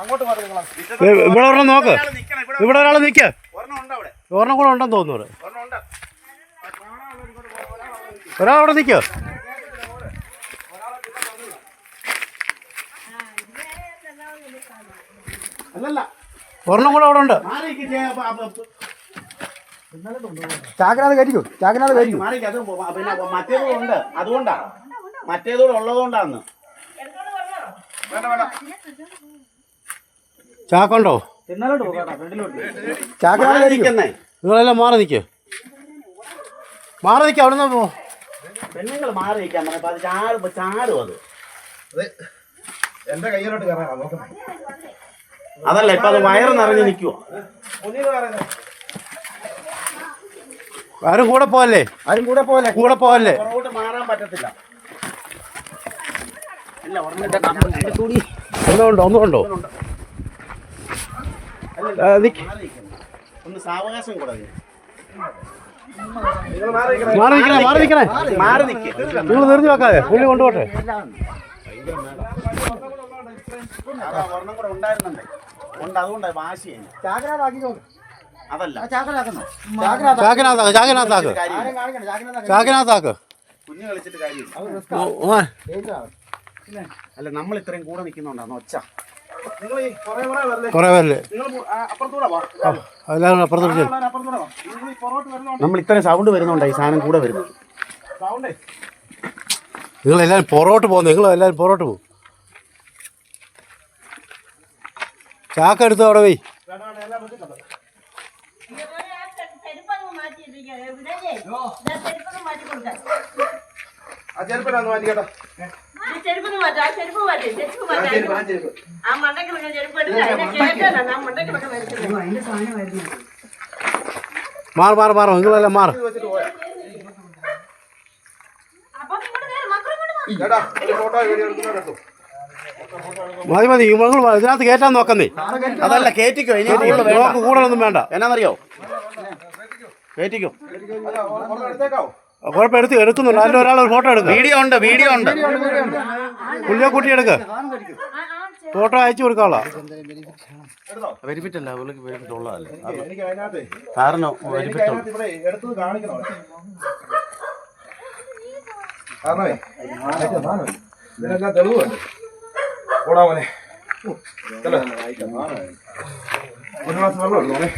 ഇവിടെ ഒരെണ്ണം നോക്ക്. ഇവിടെ ഒരാൾ നിൽക്ക്. ഒരെണ്ണം കൂടെ ഉണ്ടെന്ന് തോന്നുന്നു. ഒരാൾ അവിടെ നിൽക്കോ. ഒരെണ്ണം കൂടെ അവിടെ ഉണ്ട്. ചാക്കിനകത്ത് കയറ്റിക്കോ. ചാക്കിനകത്ത് കയറ്റിക്കോ. പിന്നെ മറ്റേതുകൊണ്ട് അതുകൊണ്ടാ. മറ്റേതൂടെ ഉള്ളതുകൊണ്ടാന്ന്. ചാക്കുണ്ടോ? ചാക്കിനകത്ത് കയറ്റിക്കുന്നേ. നിങ്ങളെല്ലാം മാറി നിൽക്കോ. മാറി നിൽക്കുക. അവിടെ നിന്ന് പെണ്ണുങ്ങൾ മാറി നിൽക്കാൻ പറഞ്ഞപ്പോ അത് ചാടും. അത് എന്റെ കയ്യിലോട്ട് കയറാൻ നോക്കണം. അതല്ല ഇപ്പൊ അത് വയറ് നിറഞ്ഞു നിൽക്കുവോ. ആരും കൂടെ പോവല്ലേ. കൂടെ പോവല്ലേ. മാറാൻ പറ്റത്തില്ല. ഒന്നുണ്ടോ ഒന്ന് സാവകാശം കൂടെ. മാറി നിൽക്കണേ. നിങ്ങൾ തെറിഞ്ഞു വെക്കാതെ പുള്ളി കൊണ്ടുപോട്ടെ. ഒരെണ്ണം കൂടെ ഉണ്ടായിരുന്നുണ്ട്. അതുകൊണ്ടാ വാശി. അതല്ല ചാക്കിനകത്താക്ക്. കുഞ്ഞു കളിച്ചിട്ട് കാര്യമില്ല. അല്ല നമ്മൾ ഇത്രയും കൂടെ നിൽക്കുന്നുണ്ടാന്ന് ഒച്ച. കൊറേ പേരല്ലേ. എല്ലാവരും അപ്പുറത്തോട്ട്. നമ്മൾ ഇത്രയും സൗണ്ട് വരുന്നുണ്ടായി സാധനം കൂടെ വരുന്നു. നിങ്ങളെല്ലാവരും പുറകോട്ട് പോകുന്നു. നിങ്ങളെല്ലാവരും പുറകോട്ട് പോകും. ചാക്കെടുത്ത് അവിടെ പോയി. മാറും നിങ്ങളെല്ലാം മാറും. മതി നിങ്ങൾ ഇതിനകത്ത് കയറ്റാൻ നോക്കുന്നേ. അതല്ല കേറ്റിക്കോ. നോക്ക് കൂടുതലൊന്നും വേണ്ട. എന്നാന്നറിയോ കേറ്റിക്കോ. കുഴപ്പം എടുക്കുന്നുണ്ട്. അതിൽ ഒരാൾ ഒരു ഫോട്ടോ എടുക്കുക. വീഡിയോ ഉണ്ട്. പുള്ളിയെ കൂട്ടി എടുക്കുക. ഫോട്ടോ അയച്ചു കൊടുക്കാനുള്ള വെരിഫിറ്റല്ല. വെരിഫിറ്റ് ഉള്ളതല്ലേ സാറിനോ. വെരിഫിറ്റ് ഇതിനെല്ലാം തെളിവുണ്ട്. ഓടാമോനെ. ഒരു മാസം വെള്ളം എടുത്തോളെ.